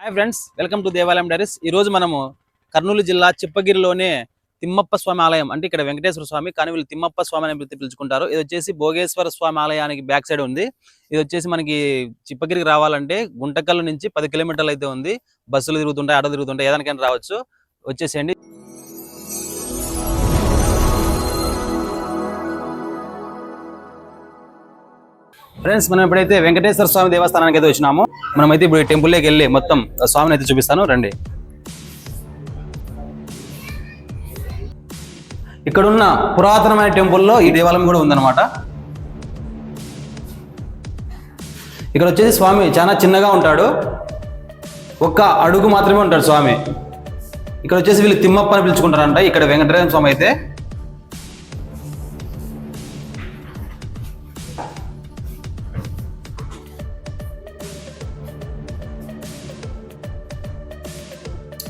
Hi friends, welcome to దేవాలయం diaries. ఈ రోజు మనము కర్నూలు జిల్లా చిప్పగిరిలోనే తిమ్మప్ప స్వామి ఆలయం అంటే ఇక్కడ వెంకటేశ్వర స్వామి కానీ వీళ్ళు తిమ్మప్ప స్వామి అని పిలుచుకుంటారు. ఇది వచ్చేసి భోగేశ్వర స్వామి ఆలయానికి బ్యాక్ సైడ్ ఉంది. ఇది వచ్చేసి మనకి చిప్పగిరికి రావాలంటే గుంటకల్లు నుంచి 10 కిలోమీటర్లు అయితే ఉంది. బస్సులు తిరుగుతుంటాయి, ఆటో తిరుగుతుంటాయి, ఏదానికైనా రావచ్చు. వచ్చేసేయండి. ఫ్రెండ్స్, మనం ఎప్పుడైతే వెంకటేశ్వర స్వామి దేవస్థానానికి అయితే వచ్చినామో మనమైతే ఇప్పుడు ఈ టెంపుల్లోకి వెళ్ళి మొత్తం స్వామిని అయితే చూపిస్తాను రండి. ఇక్కడున్న పురాతనమైన టెంపుల్లో ఈ దేవాలయం కూడా ఉందన్నమాట. ఇక్కడ వచ్చేసి స్వామి చాలా చిన్నగా ఉంటాడు, ఒక్క అడుగు మాత్రమే ఉంటాడు స్వామి. ఇక్కడ వచ్చేసి వీళ్ళు తిమ్మప్ప అని పిలుచుకుంటారంట. ఇక్కడ వెంకటేశ్వర స్వామి అయితే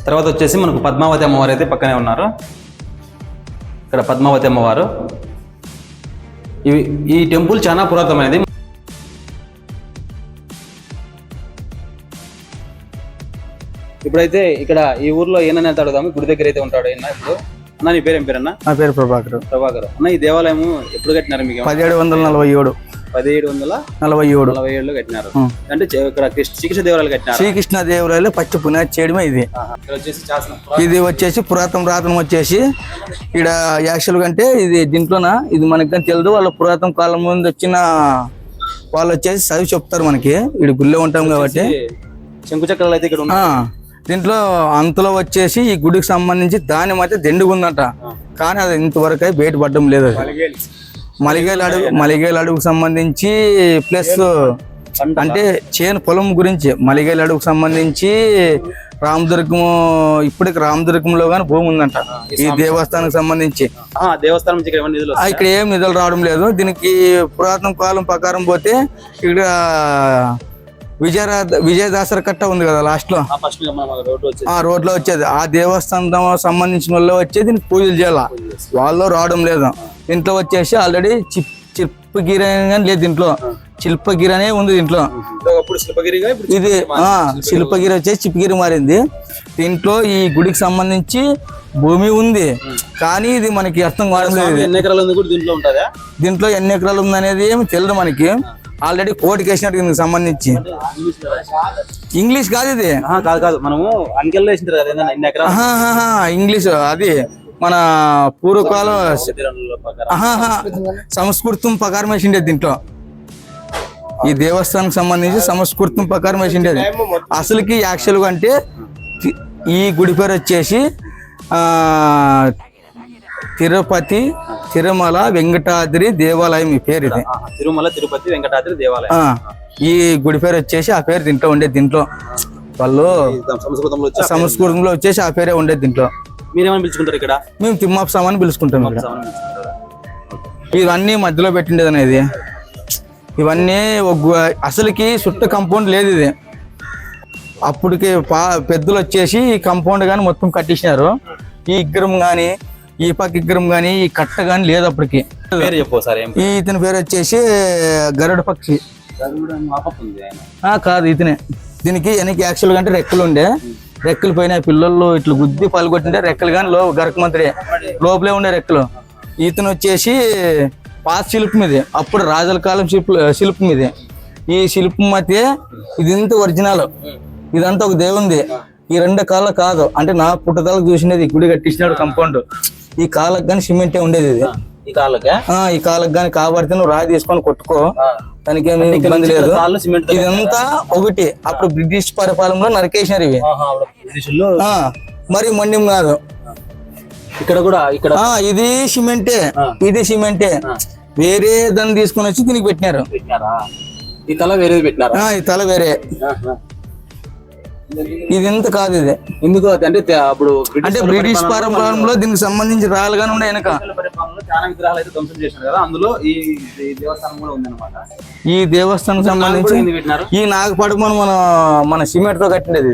తర్వాత వచ్చేసి మనకు పద్మావతి అమ్మవారు అయితే పక్కనే ఉన్నారు. ఇక్కడ పద్మావతి అమ్మవారు. ఈ టెంపుల్ చాలా పురాతనమైనది. ఇప్పుడైతే ఇక్కడ ఈ ఊర్లో ఏనని అడుగుదాము. గుడి దగ్గర అయితే ఉంటాడు ఈయన. ఇప్పుడు అన్న, నీ పేరు ఏం పేరు అన్న? నా పేరు ప్రభాకర్. అన్న, ఈ దేవాలయం ఎప్పుడు కట్టినారు? మీకు 1747. 1747 కట్టినారు. అంటే ఇక్కడ శ్రీకృష్ణ దేవరాయలు కట్టినారు. శ్రీకృష్ణ దేవరాయలు పచ్చి పునాది చేయడమే ఇది. ఇది వచ్చేసి పురాతనం వచ్చేసి ఇక్కడ యాక్చువల్ అంటే ఇది దీంట్లోన ఇది మనకి కానీ తెలియదు. వాళ్ళ పురాతన కాలం ముందు వచ్చిన వాళ్ళు వచ్చేసి చదివి చెప్తారు మనకి. ఇక్కడ గుళ్ళో ఉంటాం కాబట్టి శంకు చక్రాలు అయితే ఇక్కడ దీంట్లో అంతలో వచ్చేసి ఈ గుడికి సంబంధించి ధాన్యం అయితే దండుగా ఉందంట. కానీ అది ఇంతవరకు బయటపడడం లేదు. అది మలిగేల అడుగుకు సంబంధించి ప్లస్ అంటే చేను పొలం గురించి మలిగేల అడుగుకు సంబంధించి రామదుర్గం, ఇప్పటికి రామదుర్గంలో కానీ భూమి ఉందంట ఈ దేవస్థానానికి సంబంధించి. దేవస్థానం ఇక్కడ ఏం నిధులు రావడం లేదు. దీనికి పురాతన కాలం ప్రకారం పోతే ఇక్కడ విజయదాసర కట్ట ఉంది కదా లాస్ట్ లో, ఆ రోడ్ లో వచ్చేది. ఆ దేవస్థానం సంబంధించిన వాళ్ళు వచ్చేది దీనికి పూజలు చేయాల. వాళ్ళు రావడం లేదు. దీంట్లో వచ్చేసి ఆల్రెడీ చిల్పగిరి అని లేదు, దీంట్లో శిల్పగిరి అనే ఉంది. దీంట్లో ఇది శిల్పగిరి వచ్చేసి చిప్పగిరి మారింది. దీంట్లో ఈ గుడికి సంబంధించి భూమి ఉంది, కానీ ఇది మనకి అర్థం కావడం లేదు. దీంట్లో ఎన్ని ఎకరాలు ఉంది అనేది ఏమి తెలియదు మనకి. ఆల్రెడీ కోర్టుకి వేసినట్టు దీనికి సంబంధించి. ఇంగ్లీష్ కాదు ఇది, కాదు మనము ఇంగ్లీష్ అది మన పూర్వకాలం సంస్కృతం ప్రకారం వేసిండేది. దీంట్లో ఈ దేవస్థానానికి సంబంధించి సంస్కృతం ప్రకారం వేసిండేది. అసలుకి యాక్చువల్గా అంటే ఈ గుడి పేరు వచ్చేసి తిరుపతి తిరుమల వెంకటాద్రి దేవాలయం. ఈ పేరు ఇది తిరుమల తిరుపతి వెంకటాద్రి దేవాలయం. ఈ గుడి పేరు వచ్చేసి ఆ పేరు దీంట్లో ఉండేది. దీంట్లో వాళ్ళు సంస్కృతంలో వచ్చేసి ఆ పేరే ఉండేది. దీంట్లో మీరేమని పిలుచుకుంటారు? ఇక్కడ మేము తిమ్మప్ప స్వామి అని పిలుచుకుంటాం. ఇక్కడ ఇవన్నీ మధ్యలో పెట్టిండేది అనేది. ఇవన్నీ అసలుకి చుట్టూ కాంపౌండ్ లేదు. ఇది అప్పటికి పెద్దలు వచ్చేసి ఈ కాంపౌండ్ కానీ మొత్తం కట్టించినారు. ఈ విగ్రహం కానీ ఈ పక్క విగ్రహం కానీ ఈ కట్ట కానీ లేదు అప్పటికి. ఈ ఇతని పేరు వచ్చేసి గరుడ పక్షి కాదు, ఇతనే. దీనికి వెనక్కి యాక్చువల్ గా అంటే రెక్కలు ఉండే, రెక్కలు పైన పిల్లలు ఇట్లా గుద్ది పలుకొట్టింటే రెక్కలు కానీ గరకమంత్రి లోపలే ఉండే రెక్కలు. ఇతను వచ్చేసి పాత శిల్పం ఇది, అప్పుడు రాజుల కాలం శిల్పం ఇది. ఈ శిల్పం అయితే ఇదంతా ఒరిజినల్. ఇదంతా ఒక దేవుంది. ఈ 2 కాళ్ళ కాదు, అంటే నా పుట్టతలకు చూసినది. గుడి కట్టించినాడు కాంపౌండ్. ఈ కాళ్ళకు కానీ సిమెంటే ఉండేది. ఇది ఈ కాళ్ళకు కానీ కాబట్టి నువ్వు రాయి తీసుకొని కొట్టుకో, దానికి ఏమి ఇబ్బంది లేదు. ఇదంతా ఒకటి. అప్పుడు బ్రిటిష్ పరిపాలనలో నరికేసినారు ఇవి. మరి మండ్యం కాదు. ఇక్కడ కూడా ఇది సిమెంటే, ఇది సిమెంటే. వేరే దాన్ని తీసుకొని వచ్చి దీనికి పెట్టినారు. ఈ తల వేరే పెట్టినారు. ఈ తల వేరే. ఇది ఎంత కాదు. ఇది ఎందుకు అంటే అప్పుడు అంటే బ్రిటిష్ పరిపాలనలో దీనికి సంబంధించి రాళ్ళు కానీ ఉండే వెనక చాలా విగ్రహాలు అయితే ధ్వంసం చేశారు కదా, అందులో ఈ దేవస్థానం కూడా ఉందన్నమాట. ఈ దేవస్థానం సంబంధించి ఈ నాగపడుమని మన సిమెంట్ తో కట్టినది.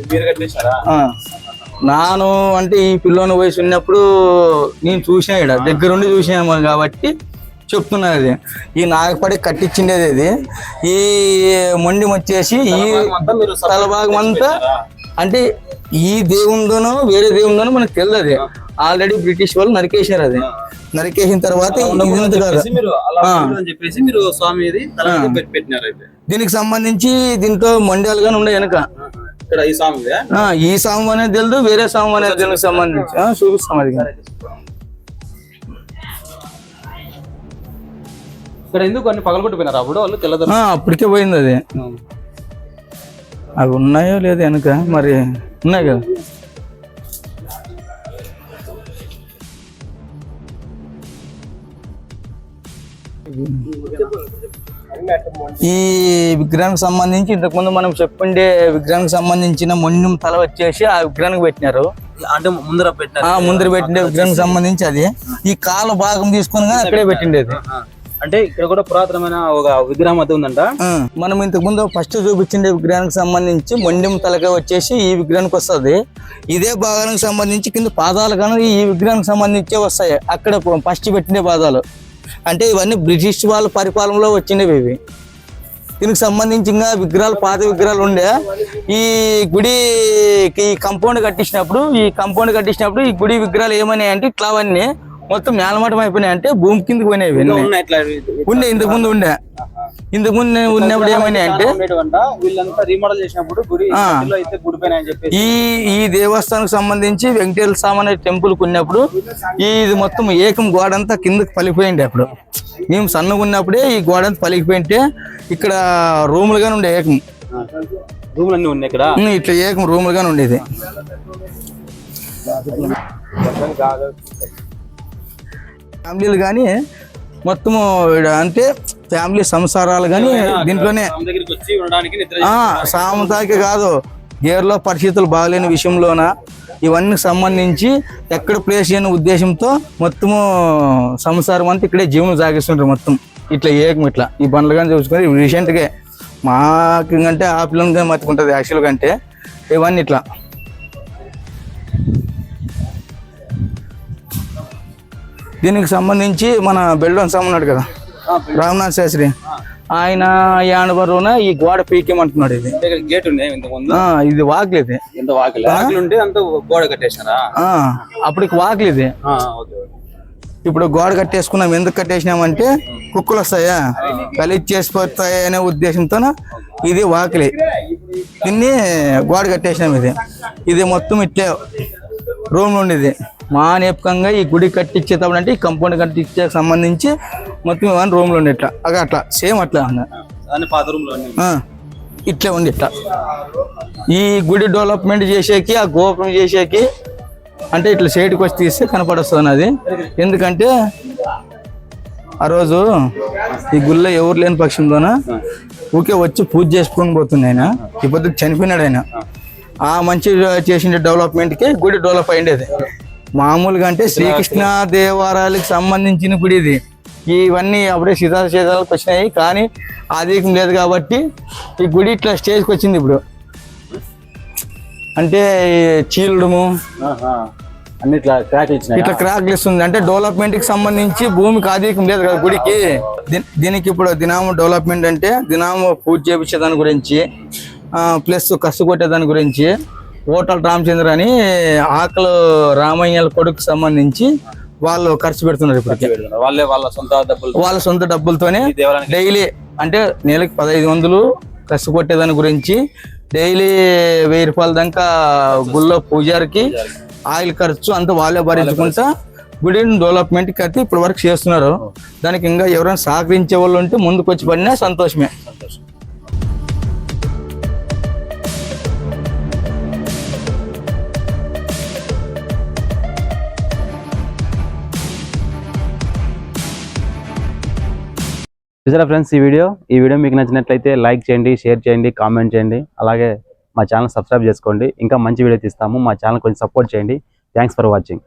ఇది నాను అంటే ఈ పిల్లోని వయసు ఉన్నప్పుడు నేను చూసిన, ఇక్కడ దగ్గరుండి చూసాను కాబట్టి చెప్తున్నారు. అది ఈ నాగపడి కట్టించిండేది. ఇది ఈ మొండి వచ్చేసి ఈ తల భాగం అంతా అంటే ఈ దేవుందోనో వేరే దేవుందోనో మనకు తెలియదు. అది ఆల్రెడీ బ్రిటిష్ వాళ్ళు నరికేశారు. అది నరికేసిన తర్వాత దీనికి సంబంధించి దీంతో మొండాలు గాని ఉండే వెనక ఈ స్వామి అనేది తెలియదు, వేరే స్వామి అనేది దీనికి సంబంధించి చూపిస్తాం. అది ఇక్కడ ఎందుకు అన్ని పగలగొట్టిపోయినారు అప్పుడు వాళ్ళు తెల్లదొర అప్పటికే పోయింది. అది అవి ఉన్నాయో లేదు వెనక మరి ఉన్నాయి కదా. ఈ విగ్రహానికి సంబంధించి ఇంతకుముందు మనం చెప్పుండే విగ్రహానికి సంబంధించిన మొండం తల వచ్చేసి ఆ విగ్రహానికి పెట్టినారు. అంటే ముందర పెట్టిండే విగ్రహానికి సంబంధించి అది ఈ కాలు భాగం తీసుకుని అక్కడే పెట్టిండేది. అంటే ఇక్కడ కూడా పురాతనమైన ఒక విగ్రహం అయితే ఉందంట. మనం ఇంతకు ముందు ఫస్ట్ చూపించిండే విగ్రహానికి సంబంధించి మొండెం తలక వచ్చేసి ఈ విగ్రహానికి వస్తుంది. ఇదే భాగానికి సంబంధించి కింద పాదాలు కానీ ఈ విగ్రహానికి సంబంధించే వస్తాయి. అక్కడ ఫస్ట్ పెట్టిండే పాదాలు అంటే ఇవన్నీ బ్రిటిష్ వాళ్ళ పరిపాలనలో వచ్చినవి. ఇవి దీనికి సంబంధించి ఇంకా విగ్రహాలు పాత విగ్రహాలు ఉండే. ఈ గుడికి కాంపౌండ్ కట్టించినప్పుడు ఈ గుడి విగ్రహాలు ఏమైనాయి అంటే ఇట్లా అవన్నీ మొత్తం నేలమట్టం అయిపోయినాయి. అంటే భూమి కిందకి పోయినాయి. ఉండే ఇంతకుముందు ఉన్నప్పుడు ఏమైనా అంటే ఈ దేవస్థానం సంబంధించి వెంకటేశ్వర స్వామి అనే టెంపుల్ ఉన్నప్పుడు ఇది మొత్తం ఏకం గోడంతా కిందకి పలికిపోయింది. అప్పుడు మేము సన్నగా ఉన్నప్పుడే ఈ గోడంతా పలికిపోయింటే ఇక్కడ రూములు గాని ఉండే ఏకం రూములన్నీ ఉన్నాయి. ఇక్కడ ఇట్లా ఏకం రూములు గాని ఉండేది. ఫ్యామిలీలు కానీ మొత్తము అంటే ఫ్యామిలీ సంసారాలు కానీ దీంట్లోనే సాముతాకి కాదు గేర్లో పరిస్థితులు బాగలేని విషయంలోన ఇవన్నీ సంబంధించి ఎక్కడ ప్లేస్ చేయని ఉద్దేశంతో మొత్తము సంసారం అంతా ఇక్కడే జీవనం సాగిస్తుంటారు. మొత్తం ఇట్లా ఏకం ఇట్లా ఈ బండ్లు కానీ చూసుకొని రీసెంట్గా మాకు కంటే ఆ పిల్లలు కానీ మర్చుకుంటుంది యాక్చువల్ కంటే ఇవన్నీ ఇట్లా. దీనికి సంబంధించి మన బెల్డోన్ స్వామి ఉన్నాడు కదా రామనాథ్ శాస్త్రి, ఆయన యానబరున ఈ గోడ పీకేమంటున్నాడు. ఇది గేట్ ఇది వాకిలి. గోడ కట్టేసారా? అప్పటికి వాకిలి ఇది. ఇప్పుడు గోడ కట్టేసుకున్నాం. ఎందుకు కట్టేసినామంటే కుక్కలు వస్తాయా కలిసి చేసిపోతాయి అనే ఉద్దేశంతో ఇది వాకిలి. దీన్ని గోడ కట్టేసినాం. ఇది మొత్తం ఇట్లే రూమ్ ఉండేది. మా నేపకంగా ఈ గుడి కట్టించేటప్పుడు అంటే ఈ కంపౌండ్ కట్టించే సంబంధించి మొత్తం ఇవన్నీ రూమ్లు ఉండే ఇట్లా అట్లా సేమ్ అట్లా ఇట్లా ఉంది. ఇట్లా ఈ గుడి డెవలప్మెంట్ చేసేకి ఆ గోపురం చేసేకి అంటే ఇట్లా సైడ్కి వచ్చి తీస్తే కనపడొస్తుంది. అది ఎందుకంటే ఆ రోజు ఈ గుళ్ళో ఎవరు లేని పక్షంలోన ఊకే వచ్చి పూజ చేసుకొని పోతుంది. ఆయన ఈ పొద్దుకు చనిపోయినాడు. ఆయన ఆ మంచి చేసిన డెవలప్మెంట్కి గుడి డెవలప్ అయ్యేది. మామూలుగా అంటే శ్రీకృష్ణ దేవాలయాలకు సంబంధించిన గుడి ఇది. ఇవన్నీ అప్పుడే శిథిలావస్థకు వచ్చినాయి కానీ ఆధిక్యం లేదు కాబట్టి ఈ గుడి ఇట్లా స్టేజ్కి వచ్చింది. ఇప్పుడు అంటే చీలడము ఇట్లా క్రాక్లు ఇస్తుంది. అంటే డెవలప్మెంట్ కి సంబంధించి భూమికి ఆధిక్యం లేదు కదా గుడికి. దీనికి ఇప్పుడు దినాము డెవలప్మెంట్ అంటే దినాము పూజ చేపించే దాని గురించి ప్లస్ కసు కొట్టే దాని గురించి హోటల్ రామచంద్ర అని ఆకలి రామయ్యల కొడుకు సంబంధించి వాళ్ళు ఖర్చు పెడుతున్నారు. ఇప్పటికే వాళ్ళ సొంత డబ్బులతోనే డైలీ అంటే నెలకి 1500 కసు కొట్టే దాని గురించి డైలీ 1000 రూపాయల దాకా గుళ్ళో పూజారికి ఆయిల్ ఖర్చు అంతా వాళ్ళే భరించుకుంటా గుడిని డెవలప్మెంట్కి అయితే ఇప్పటి వరకు చేస్తున్నారు. దానికి ఇంకా ఎవరైనా సహకరించే వాళ్ళు ఉంటే ముందుకు వచ్చి పడినా సంతోషమే. చూసారా ఫ్రెండ్స్, ఈ వీడియో మీకు నచ్చినట్లయితే లైక్ చేయండి, షేర్ చేయండి, కామెంట్ చేయండి. అలాగే మా ఛానల్ సబ్స్క్రైబ్ చేసుకోండి. ఇంకా మంచి వీడియో తీస్తాము. మా ఛానల్ కొంచెం సపోర్ట్ చేయండి. Thanks for watching.